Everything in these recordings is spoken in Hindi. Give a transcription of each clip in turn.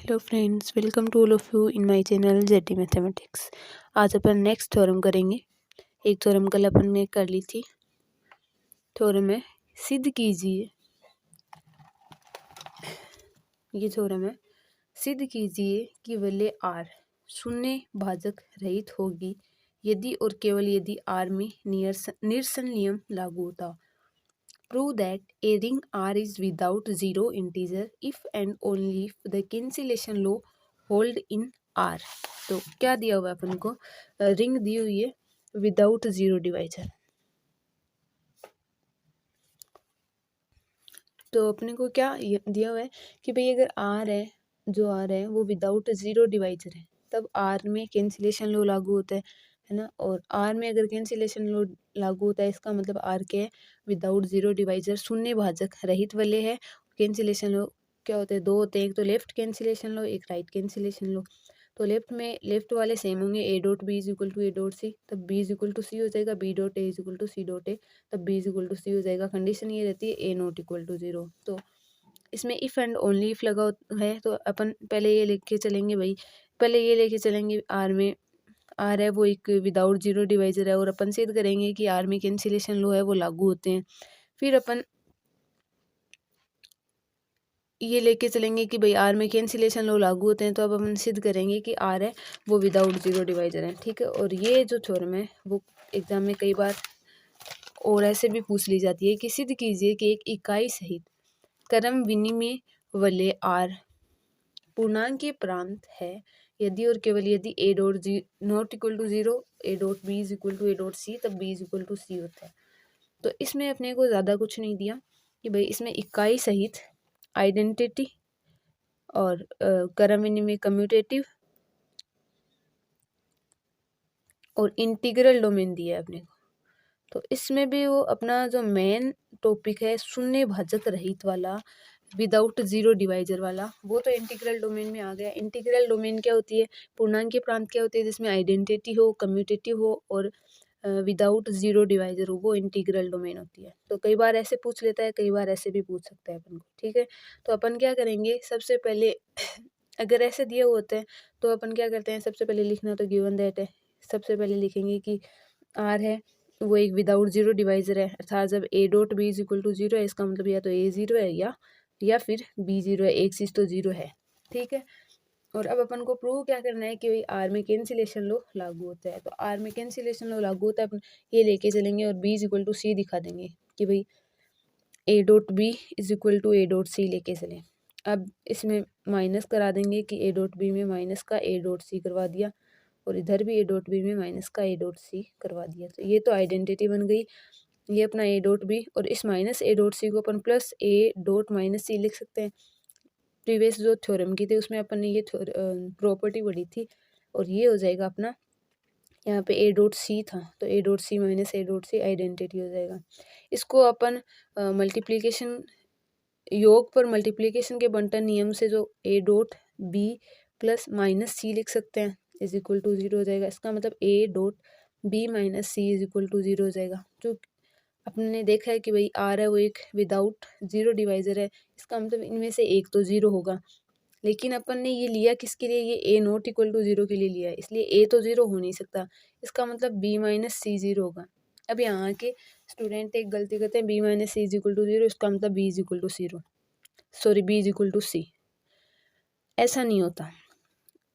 Hello friends, welcome to all of you in my channel JT mathematics. आज अपन नेक्स्ट थ्योरम करेंगे। एक थ्योरम कल अपन ने कर ली थी। थ्योरम है सिद्ध कीजिए, ये थ्योरम है सिद्ध कीजिए कि वलय आर शून्य भाजक रहित होगी यदि और केवल यदि आर में निरसन नियम लागू होता। Prove that a ring R is without zero integer if and only if the cancellation law hold in R। तो क्या दिया हुआ है अपन को? रिंग दी हुई है विदाउट जीरो डिवाइजर। तो अपने को क्या दिया हुआ है कि भाई अगर R है, जो R है वो विदाउट जीरो डिवाइजर है, तब R में कैंसिलेशन लॉ लागू होता है ना। और R में अगर कैंसिलेशन लॉ लागू होता है, इसका मतलब R के विदाउट जीरो डिवाइजर शून्य भाजक रहित वलय है। कैंसिलेशन लॉ क्या होते हैं? दो होते हैं, एक तो लेफ्ट कैंसिलेशन लॉ, एक राइट कैंसिलेशन लॉ। तो लेफ्ट वाले सेम होंगे, A dot B is equal to A dot C, तब B is equal to C हो जाएगा, B dot A is equal to C dot A, तब B is equal to C हो जाएगा। कंडीशन ये रहती है A not equal to zero. तो इसमें इफ एंड ओनली इफ लगा है, तो अपन पहले ये लेके चलेंगे भाई, पहले ये लेके चलेंगे आर में आर है वो एक विदाउट जीरो डिवाइजर है, और अपन सिद्ध करेंगे कि आर में कैंसिलेशन लॉ है वो लागू होते हैं। फिर अपन ये लेके चलेंगे कि भाई आर में कैंसिलेशन लॉ लागू होते हैं, तो अब अपन सिद्ध करेंगे कि आर है वो विदाउट जीरो डिवाइजर है। ठीक है, और ये जो थ्योरम है वो एग्जाम में कई बार और ऐसे भी पूछ ली जाती है कि सिद्ध कीजिए कि एक इकाई सहित क्रम विनिमय वलय आर पूर्णांकीय प्रांत है यदि और केवल यदि A dot G not equal to zero, A dot B is equal to A dot C, तब B is equal to C होता है। तो इसमें अपने को ज़्यादा कुछ नहीं दिया कि भाई इसमें इकाई सहित आइडेंटिटी और क्रम विनिमय कम्यूटेटिव और इंटीग्रल डोमेन दिया है अपने को। तो इसमें भी वो अपना जो मेन टॉपिक है शून्य भाजक रहित वाला विदाउट जीरो डिवाइजर वाला, वो तो इंटीग्रल डोमेन में आ गया। इंटीग्रल डोमेन क्या होती है? पूर्णांकीय प्रांत क्या होती है? जिसमें आइडेंटिटी हो, कम्यूटेटिव हो और विदाउट जीरो डिवाइजर हो, वो इंटीग्रल डोमेन होती है। तो कई बार ऐसे पूछ लेता है, कई बार ऐसे भी पूछ सकता है अपन को। ठीक है, तो अपन क्या करेंगे, सबसे पहले अगर ऐसे दिए हुए होते हैं तो अपन क्या करते हैं, सबसे पहले लिखना तो गिवन दैट है। सबसे पहले लिखेंगे कि आर है वो एक विदाउट जीरो डिवाइजर है, अर्थात जब A dot B is equal to zero है, इसका मतलब या तो ए जीरो है या फिर बी जीरो है, एक चीज़ तो जीरो है। ठीक है, और अब अपन को प्रूव क्या करना है कि भाई आर में कैंसिलेशन लॉ लागू होता है। तो आर में कैंसिलेशन लॉ लागू होता है, अपन ये लेके चलेंगे और B is equal to C दिखा देंगे कि भाई A dot B is equal to A dot C लेके चलें। अब इसमें माइनस करा देंगे कि ए डॉट बी में माइनस का ए डॉट सी करवा दिया, और इधर भी ए डॉट बी में माइनस का ए डॉट सी करवा दिया। तो ये तो आइडेंटिटी बन गई, ये अपना ए डॉट बी, और इस माइनस ए डॉट सी को अपन प्लस ए डॉट माइनस सी लिख सकते हैं। प्रीवियस जो थ्योरम की थी उसमें अपन ने ये प्रॉपर्टी पढ़ी थी, और ये हो जाएगा अपना यहाँ पे ए डॉट सी था, तो A dot C minus A dot C identity हो जाएगा। इसको अपन मल्टीप्लिकेशन योग पर मल्टीप्लिकेशन के बंटन नियम से जो A dot B plus minus C लिख सकते हैं इज इक्वल टू जीरो हो जाएगा। इसका मतलब A dot B minus C is equal to zero हो जाएगा। जो अपने देखा है कि भाई आर है वो एक विदाउट जीरो डिवाइजर है, इसका मतलब इनमें से एक तो जीरो होगा। लेकिन अपन ने ये लिया किसके लिए? ये ए नॉट इक्वल टू जीरो के लिए लिया है, इसलिए ए तो जीरो हो नहीं सकता। इसका मतलब बी माइनस सी जीरो होगा। अब यहाँ के स्टूडेंट एक गलती करते हैं, B minus C is equal to zero, इसका मतलब B is equal to zero, sorry B is equal to C. ऐसा नहीं होता।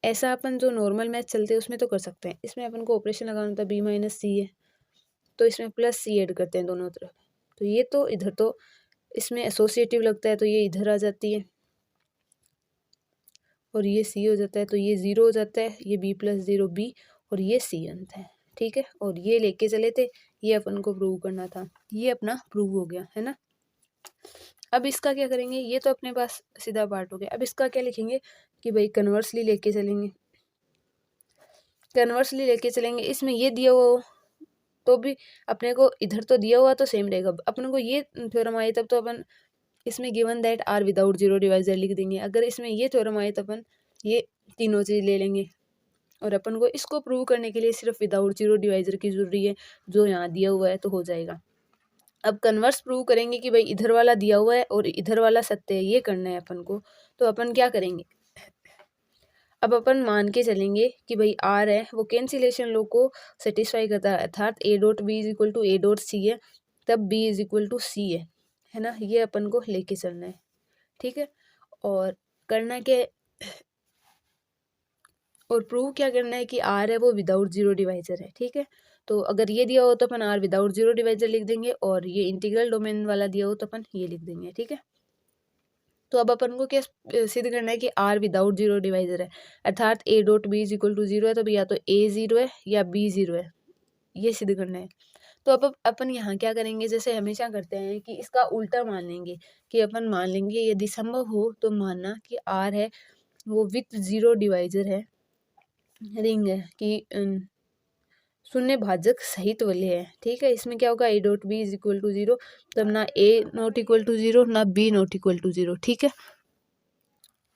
ऐसा अपन जो नॉर्मल मैथ चलते हैं उसमें तो कर सकते हैं, इसमें अपन को ऑपरेशन लगाना होता है। बी माइनस सी है तो इसमें प्लस सी ऐड करते हैं दोनों तरफ, तो ये तो इधर तो इसमें एसोसिएटिव लगता है, तो ये इधर आ जाती है और ये सी हो जाता है, तो ये ज़ीरो हो जाता है, ये बी प्लस ज़ीरो बी और ये सी बनता है। ठीक है, और ये लेके चले थे, ये अपन को प्रूव करना था, ये अपना प्रूव हो गया है ना। अब इसका क्या करेंगे, ये तो अपने पास सीधा पार्ट हो गया। अब इसका क्या लिखेंगे कि भाई कन्वर्सली लेके चलेंगे, कन्वर्सली लेके चलेंगे। इसमें ये दिया हुआ हो तो भी अपने को इधर तो दिया हुआ तो सेम रहेगा। अपने को ये थ्योरम आए तब तो अपन इसमें given that R without zero divisor लिख देंगे। अगर इसमें ये थ्योरम आए तो अपन ये तीनों चीज़ ले लेंगे, और अपन को इसको प्रूव करने के लिए सिर्फ विदाउट जीरो डिवाइजर की जरूरी है, जो यहाँ दिया हुआ है तो हो जाएगा। अब कन्वर्स प्रूव करेंगे कि भाई इधर वाला दिया हुआ है और इधर वाला सत्य है, ये करना है अपन को। तो अपन क्या करेंगे, अब अपन मान के चलेंगे कि भाई आर है वो कैंसिलेशन लॉ को सेटिस्फाई करता है, अर्थात A dot B is equal to A dot C है, तब B is equal to C है ना। ये अपन को लेके चलना है, ठीक है। और करना क्या है, और प्रूव क्या करना है कि आर है वो विदाउट जीरो डिवाइजर है, ठीक है। तो अगर ये दिया हो तो अपन आर विदाउट जीरो डिवाइजर लिख देंगे, और ये इंटीग्रल डोमेन वाला दिया हो तो अपन ये लिख देंगे, ठीक है। तो अब अपन को क्या सिद्ध करना है कि आर विदाउट जीरो डिवाइजर है, अर्थात A dot B is equal to zero है, तो या तो ए जीरो है या बी जीरो है, ये सिद्ध करना है। तो अब अपन यहाँ क्या करेंगे, जैसे हमेशा करते हैं कि इसका उल्टा मान लेंगे, कि अपन मान लेंगे यदि संभव हो तो मानना कि आर है वो विथ जीरो डिवाइजर है, रिंग है कि शून्य भाजक सहित वाले है, ठीक है। इसमें क्या होगा, A dot B is equal to zero, तब ना A not equal to zero ना B not equal to zero, ठीक है।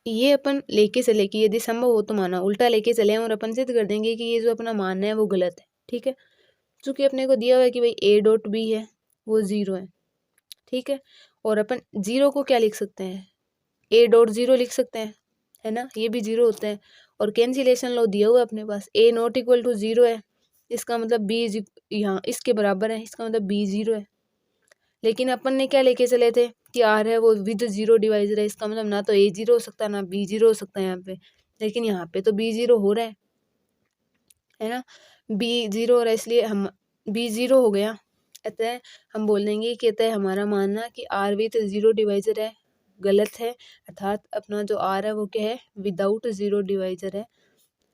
ये अपन लेके चले कि यदि संभव हो तो माना, उल्टा लेके चले और अपन सिद्ध कर देंगे कि ये जो अपना मानना है वो गलत है, ठीक है। चूंकि अपने को दिया हुआ है कि भाई ए डॉट बी है वो जीरो है, ठीक है। और अपन जीरो को क्या लिख सकते हैं, ए डॉट जीरो लिख सकते हैं, है ना, ये भी जीरो होते हैं। और कैंसिलेशन लॉ दिया हुआ है अपने पास, ए नॉट इक्वल टू जीरो है, इसका मतलब बी यहाँ इसके बराबर है, इसका मतलब बी जीरो है। लेकिन अपन ने क्या लेके चले थे कि आर है वो विद जीरो डिवाइजर है, इसका मतलब ना तो ए जीरो हो सकता है ना बी जीरो हो सकता है यहाँ पे, लेकिन यहाँ पे तो बी जीरो हो रहा है ना, बी जीरो हो रहा है, इसलिए हम बी जीरो हो गया। अतः हम बोल देंगे कि अतः हमारा मानना कि आर विद जीरो डिवाइजर है गलत है, अर्थात अपना जो आर है वो क्या है, विदाउट जीरो डिवाइजर है,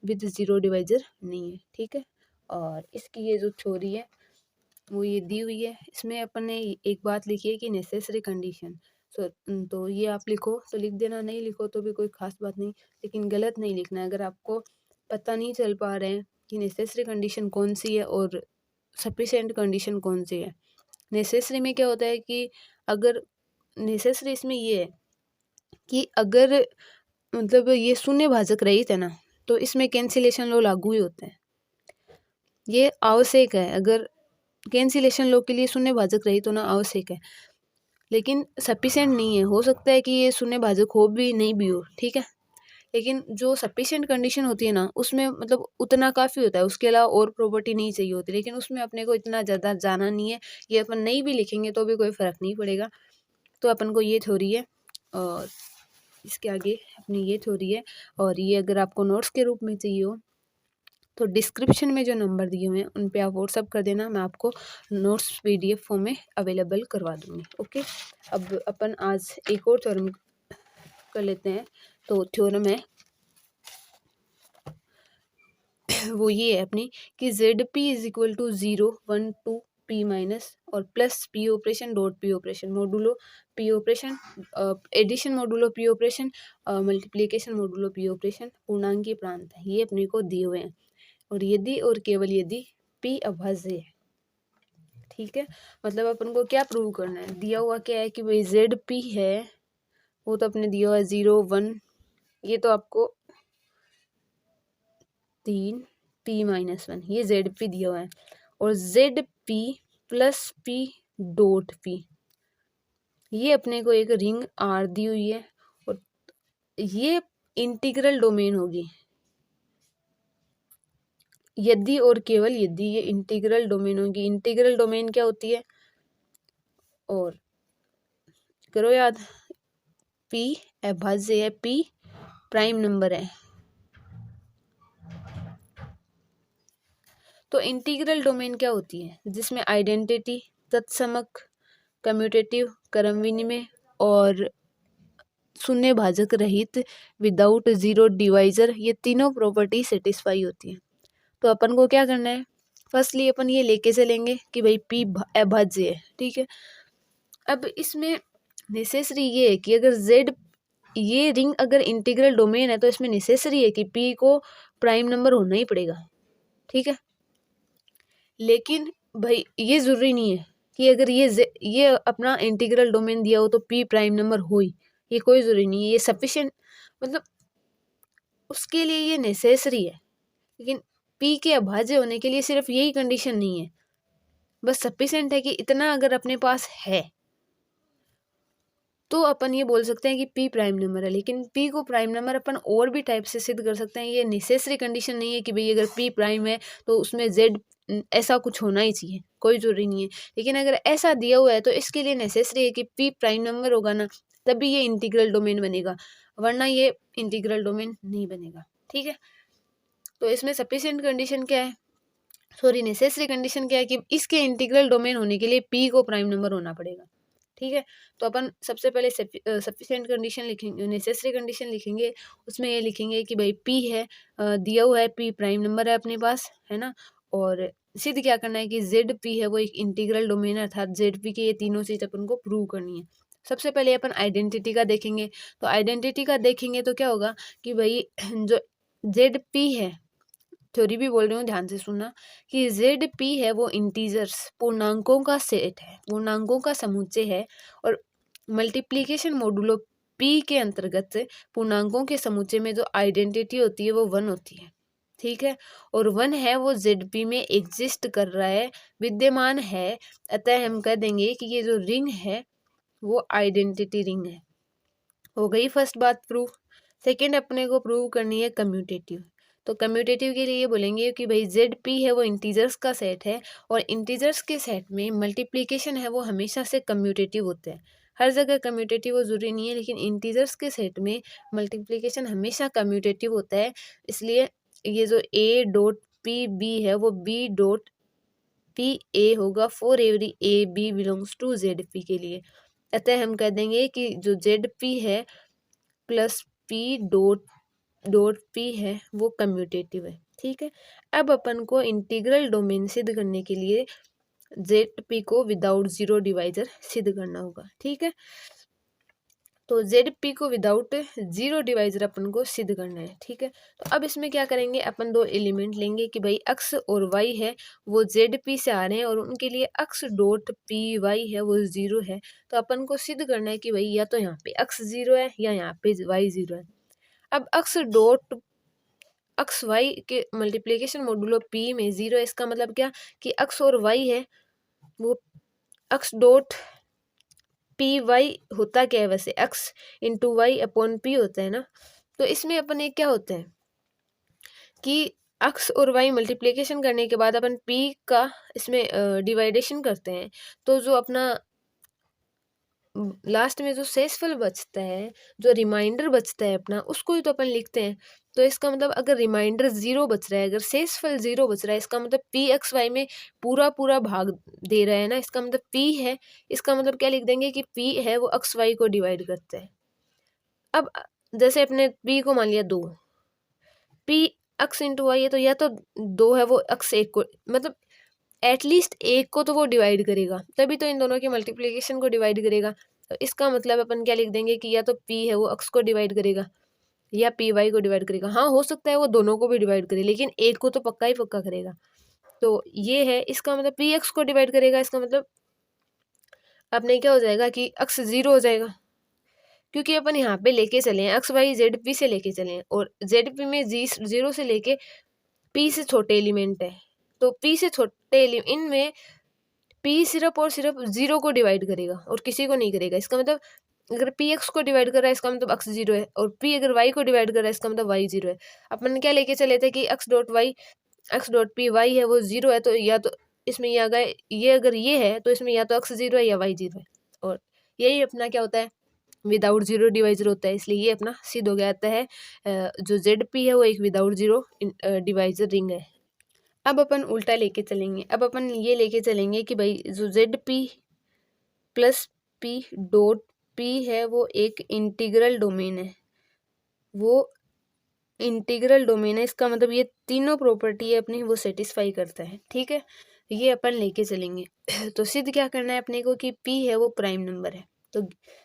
विद जीरो डिवाइजर नहीं है, ठीक है। और इसकी ये जो थ्योरी है वो ये दी हुई है, इसमें अपन ने एक बात लिखी है कि नेसेसरी कंडीशन। तो ये आप लिखो तो लिख देना, नहीं लिखो तो भी कोई खास बात नहीं, लेकिन गलत नहीं लिखना है। अगर आपको पता नहीं चल पा रहे हैं कि नेसेसरी कंडीशन कौन सी है और सफिशिएंट कंडीशन कौन सी है, नेसेसरी में क्या होता है कि अगर नेसेसरी इसमें ये है कि अगर मतलब ये शून्य भाजक रहित है ना, तो इसमें कैंसिलेशन लॉ लागू ही होते हैं, ये आवश्यक है। अगर कैंसिलेशन लॉ के लिए शून्य भाजक रहित होना आवश्यक है, लेकिन सफिशिएंट नहीं है। हो सकता है कि ये शून्य भाजक हो भी नहीं भी हो, ठीक है। लेकिन जो सफिशिएंट कंडीशन होती है ना, उसमें मतलब उतना काफ़ी होता है, उसके अलावा और प्रॉपर्टी नहीं चाहिए होती, लेकिन उसमें अपने को इतना ज़्यादा जाना नहीं है। ये अपन नहीं भी लिखेंगे तो भी कोई फ़र्क नहीं पड़ेगा। तो अपन को ये थ्योरी है, और इसके आगे अपनी ये थ्योरी है। और ये अगर आपको नोट्स के रूप में चाहिए हो तो डिस्क्रिप्शन में जो नंबर दिए हुए हैं उन पे आप व्हाट्सअप कर देना, मैं आपको नोट्स पीडीएफ फॉर्म में अवेलेबल करवा दूँगी, ओके। अब अपन आज एक और थ्योरम कर लेते हैं। तो थ्योरम है वो ये है अपनी कि Z P is equal to 0 1 2 P minus और plus P operation dot P operation modulo P operation, addition modulo P operation, multiplication modulo P operation पूर्णांकीय प्रांत है, ये अपने को दिए हुए हैं। और यदि और केवल यदि पी अभाज्य है, ठीक है। मतलब अपन को क्या प्रूव करना है, दिया हुआ क्या है कि भाई जेड पी है, वो तो अपने दिया हुआ है 0 1, ये तो आपको 3 पी माइनस 1, ये जेड पी दिया हुआ है। और Z P plus P dot P, ये अपने को एक रिंग आर दी हुई है, और ये इंटीग्रल डोमेन होगी यदि और केवल यदि ये इंटीग्रल डोमेन होगी। इंटीग्रल डोमेन क्या होती है, और करो याद, पी अभाज्य है, पी प्राइम नंबर है। तो इंटीग्रल डोमेन क्या होती है, जिसमें आइडेंटिटी, तत्समक, कम्यूटेटिव, क्रम विनिमय और शून्य भाजक रहित विदाउट जीरो डिवाइजर, ये तीनों प्रॉपर्टी सेटिस्फाई होती है। तो अपन को क्या करना है, फर्स्टली अपन ये लेके चलेंगे कि भाई पी अभाज्य है, ठीक है। अब इसमें नेसेसरी ये है कि अगर जेड, ये रिंग अगर इंटीग्रल डोमेन है तो इसमें नेसेसरी है कि पी को प्राइम नंबर होना ही पड़ेगा, ठीक है। लेकिन भाई ये ज़रूरी नहीं है कि अगर ये अपना इंटीग्रल डोमेन दिया हो तो पी प्राइम नंबर हो ही, ये कोई ज़रूरी नहीं है। ये सफिशिएंट मतलब उसके लिए ये नेसेसरी है, लेकिन पी के अभाज्य होने के लिए सिर्फ यही कंडीशन नहीं है, बस सफिशिएंट है कि इतना अगर अपने पास है तो अपन ये बोल सकते हैं कि P प्राइम नंबर है। लेकिन P को प्राइम नंबर अपन और भी टाइप से सिद्ध कर सकते हैं। ये नेसेसरी कंडीशन नहीं है कि भाई अगर P प्राइम है तो उसमें Z ऐसा कुछ होना ही चाहिए, कोई ज़रूरी नहीं है। लेकिन अगर ऐसा दिया हुआ है तो इसके लिए नेसेसरी है कि P प्राइम नंबर होगा ना, तभी ये इंटीग्रल डोमेन बनेगा, वरना ये इंटीग्रल डोमेन नहीं बनेगा। ठीक है, तो इसमें सफिशिएंट कंडीशन क्या है, सॉरी नेसेसरी कंडीशन क्या है कि इसके इंटीग्रल डोमेन होने के लिए P को प्राइम नंबर होना पड़ेगा। ठीक है, तो अपन सबसे पहले सफिशिएंट कंडीशन लिखेंगे, नेसेसरी कंडीशन लिखेंगे। उसमें ये लिखेंगे कि भाई P है, दिया हुआ है P प्राइम नंबर है अपने पास, है ना। और सिद्ध क्या करना है कि ZP है वो एक इंटीग्रल डोमेन है, अर्थात ZP के ये तीनों चीज़ अपन को प्रूव करनी है। सबसे पहले अपन आइडेंटिटी का देखेंगे। तो आइडेंटिटी का देखेंगे तो क्या होगा कि भाई जो ZP है, थ्योरी भी बोल रही हूँ, ध्यान से सुनना, कि ZP है वो इंटीजर्स पूर्णांकों का सेट है, पूर्णांकों का समुच्चय है। और मल्टीप्लिकेशन मोडुलो P के अंतर्गत पूर्णांकों के समुच्चय में जो आइडेंटिटी होती है वो 1 होती है। ठीक है, और 1 है वो ZP में एग्जिस्ट कर रहा है, विद्यमान है। अतः हम कह देंगे कि ये जो रिंग है वो आइडेंटिटी रिंग है। हो गई फर्स्ट बात प्रूफ। सेकेंड अपने को प्रूव करनी है कम्यूटेटिव। तो कम्यूटेटिव के लिए बोलेंगे कि भाई ZP है वो इंटीजर्स का सेट है, और इंटीजर्स के सेट में मल्टीप्लिकेशन है वो हमेशा से कम्यूटेटिव होते हैं। हर जगह कम्यूटेटिव वो जरूरी नहीं है, लेकिन इंटीजर्स के सेट में मल्टीप्लिकेशन हमेशा कम्यूटेटिव होता है। इसलिए ये जो A.P.B है वो B.P.A होगा for every A.B belongs to ZP के लिए। अतः हम कह देंगे कि जो ZP है प्लस P.P है वो कम्यूटेटिव है। ठीक है, अब अपन को इंटीग्रल डोमेन सिद्ध करने के लिए ZP को विदाउट जीरो डिवाइजर सिद्ध करना होगा। ठीक है, तो ZP को विदाउट जीरो डिवाइजर अपन को सिद्ध करना है। ठीक है, तो अब इसमें क्या करेंगे, अपन दो एलिमेंट लेंगे कि भाई x और y है वो ZP से आ रहे हैं, और उनके लिए x डॉट PY है वो 0 है। तो अपन को सिद्ध करना है कि भाई या तो यहाँ पे x 0 है या यहाँ पे y 0 है। अब x y के मल्टीप्लीकेशन मोडुलो P में 0 है, इसका मतलब क्या कि x और y है वो x डॉट PY होता क्या है, वैसे x into Y upon P होता है ना। तो इसमें अपन एक क्या होता है कि x और y मल्टीप्लिकेशन करने के बाद अपन P का इसमें डिवाइडेशन करते हैं, तो जो अपना लास्ट में जो शेषफल बचता है, जो रिमाइंडर बचता है अपना, उसको ही तो अपन लिखते हैं। तो इसका मतलब अगर रिमाइंडर 0 बच रहा है, अगर शेषफल 0 बच रहा है, इसका मतलब P(x,y) में पूरा पूरा भाग दे रहा है ना, इसका मतलब P है। इसका मतलब क्या लिख देंगे कि P है वो x y को डिवाइड करता है। अब जैसे अपने P को मान लिया 2, P x इंटू वाई है, तो या तो 2 है वो x 1 को, मतलब एटलीस्ट 1 को तो वो डिवाइड करेगा, तभी तो इन दोनों के मल्टीप्लिकेशन को डिवाइड करेगा। तो इसका मतलब अपन क्या लिख देंगे कि या तो P है वो x को डिवाइड करेगा या PY को डिवाइड करेगा। हाँ, हो सकता है वो दोनों को भी डिवाइड करे, लेकिन एक को तो पक्का ही पक्का करेगा। तो ये है, इसका मतलब PX को डिवाइड करेगा, इसका मतलब अपने क्या हो जाएगा कि x 0 हो जाएगा, क्योंकि अपन यहाँ पे लेके चले हैं x y ZP से लेके चले हैं, और ZP में 0 से लेके P से छोटे एलिमेंट है। तो P से छोटे इनमें P सिर्फ और सिर्फ 0 को डिवाइड करेगा और किसी को नहीं करेगा। इसका मतलब अगर P x को डिवाइड कर रहा है, इसका मतलब x 0 है, और P अगर y को डिवाइड कर रहा है, इसका मतलब y 0 है। अपन क्या लेके चले थे कि x डॉट P y है वो 0 है, तो या तो इसमें ये आ गए, ये अगर ये है तो इसमें या तो x 0 है या y 0 है, और यही अपना क्या होता है, विदाउट जीरो डिवाइजर होता है। इसलिए ये अपना सिद्ध हो गया आता है, जो ZP है वो एक विदाउट जीरो डिवाइजर रिंग है। अब अपन उल्टा लेके चलेंगे। अब अपन ये लेके चलेंगे कि भाई जो ZP plus P dot P है वो एक इंटीग्रल डोमेन है, वो इंटीग्रल डोमेन है। इसका मतलब ये तीनों प्रॉपर्टी है अपनी वो सेटिस्फाई करता है। ठीक है, ये अपन लेके चलेंगे। तो सिद्ध क्या करना है अपने को कि P है वो प्राइम नंबर है। तो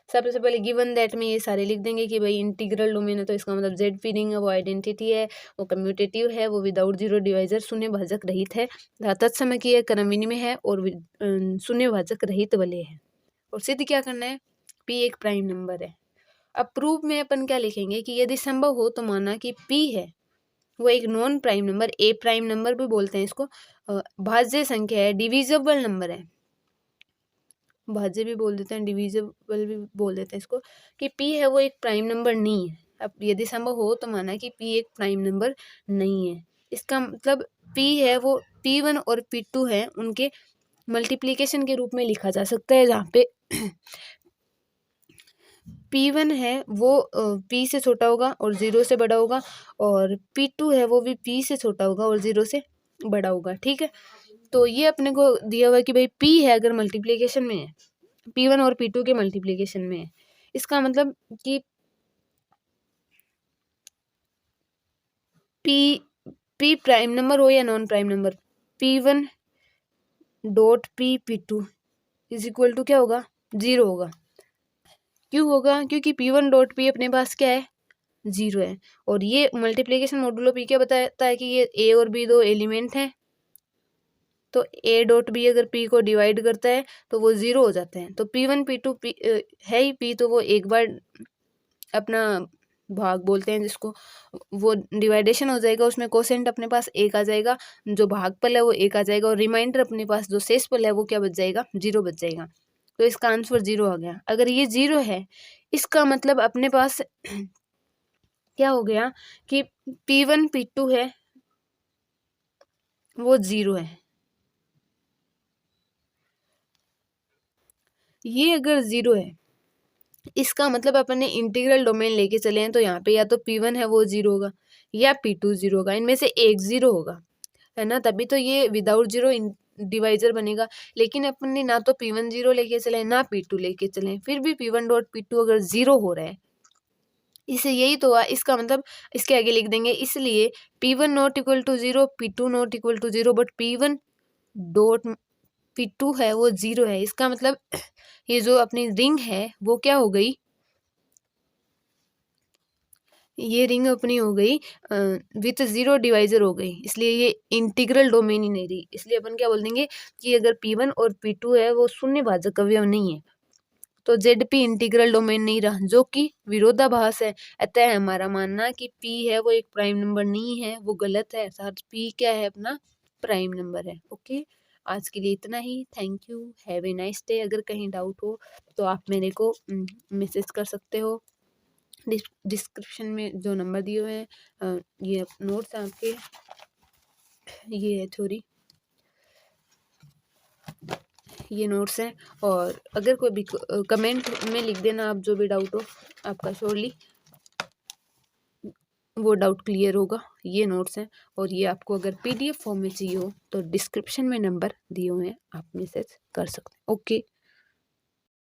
सबसे पहले गिवन दैट में ये सारे लिख देंगे कि भाई इंटीग्रल डोमेन है, तो इसका मतलब ZP रिंग है वो आइडेंटिटी है, वो कम्यूटेटिव है, वो विदाउट जीरो डिवाइजर शून्य भाजक रहित है, तत्समकीय क्रम विनिमय है, और शून्य भाजक रहित वलय है। और सिद्ध क्या करना है, P एक प्राइम नंबर है। अब प्रूफ में अपन क्या लिखेंगे कि यदि संभव हो तो माना कि P है वो एक नॉन प्राइम नंबर, ए प्राइम नंबर भी बोलते हैं इसको, भाज्य संख्या है, डिविजिबल नंबर है। भाज्य भी बोल देते हैं, डिविजिबल भी बोल देते हैं इसको, कि p है वो एक प्राइम नंबर नहीं है। अब यदि संभव हो तो माना कि p एक प्राइम नंबर नहीं है। इसका मतलब p है वो p1 और p2 है, उनके मल्टीप्लिकेशन के रूप में लिखा जा सकता है, जहाँ पे p1 है वो p से छोटा होगा और 0 से बड़ा होगा, और p2 है वो भी p से छोटा होगा और 0 से बड़ा होगा। ठीक है, तो ये अपने को दिया हुआ है कि भाई p है अगर मल्टीप्लिकेशन में है, p1 और p2 के मल्टीप्लिकेशन में है, इसका मतलब कि p प्राइम नंबर हो या non prime number, p1 dot p2 is equal to क्या होगा, 0 होगा। क्यों होगा, क्योंकि p1 डॉट p अपने पास क्या है, 0 है, और ये मल्टीप्लिकेशन मॉडुलो p क्या बताता है कि ये a और b दो एलिमेंट हैं, तो a डॉट b अगर p को डिवाइड करता है तो वो 0 हो जाते हैं। तो p1 p2 है ही p, तो वो एक बार अपना भाग बोलते हैं जिसको, वो डिवाइडेशन हो जाएगा, उसमें कोसेंट अपने पास एक आ जाएगा, जो भागफल है वो एक आ जाएगा, और रिमाइंडर अपने पास जो शेषफल है वो क्या बच जाएगा, 0 बच जाएगा। तो इसका आंसर 0 आ गया। अगर ये 0 है, इसका मतलब अपने पास क्या हो गया कि p1 p2 है वो 0 है। ये अगर 0 है, इसका मतलब अपन ने इंटीग्रल डोमेन लेके चले हैं, तो यहाँ पे या तो p1 है वो 0 होगा या p2 0 होगा, इनमें से एक 0 होगा, है ना, तभी तो ये विदाउट 0 डिवाइजर बनेगा। लेकिन अपन ने ना तो p1 0 लेके चले ना p2 लेके चले, फिर भी p1 डॉट p2 अगर 0 हो रहा है, इसे यही तो हुआ। इसका मतलब इसके आगे लिख देंगे, इसलिए p1 not equal to 0, p2 not equal to 0, but p1 dot p2 है वो 0 है। इसका मतलब ये जो अपनी रिंग है वो क्या हो गई, ये रिंग अपनी हो गई विथ 0 डिवाइजर हो गई, इसलिए ये इंटीग्रल डोमेन ही नहीं रही। इसलिए अपन क्या बोल देंगे कि अगर p1 और p2 है वो शून्य भाजक अवयव नहीं है, तो ZP इंटीग्रल डोमेन नहीं रहा, जो कि विरोधाभास है। अतः हमारा मानना कि p है वो एक प्राइम नंबर नहीं है, वो गलत है, अर्थात p क्या है, अपना प्राइम नंबर है। ओके, आज के लिए इतना ही। Thank you, have a nice day. अगर कहीं डाउट हो तो आप मेरे को मैसेज कर सकते हो। डिस्क्रिप्शन में जो नंबर दिए हुए हैं, ये नोट्स हैं आपके, ये है थ्योरी, ये नोट्स हैं, और अगर कोई भी कमेंट में लिख देना आप जो भी डाउट हो आपका, श्योरली वो डाउट क्लियर होगा। ये नोट्स हैं, और ये आपको अगर PDF फॉर्म में चाहिए हो तो डिस्क्रिप्शन में नंबर दिए हुए हैं, आप मैसेज कर सकते हैं। ओके।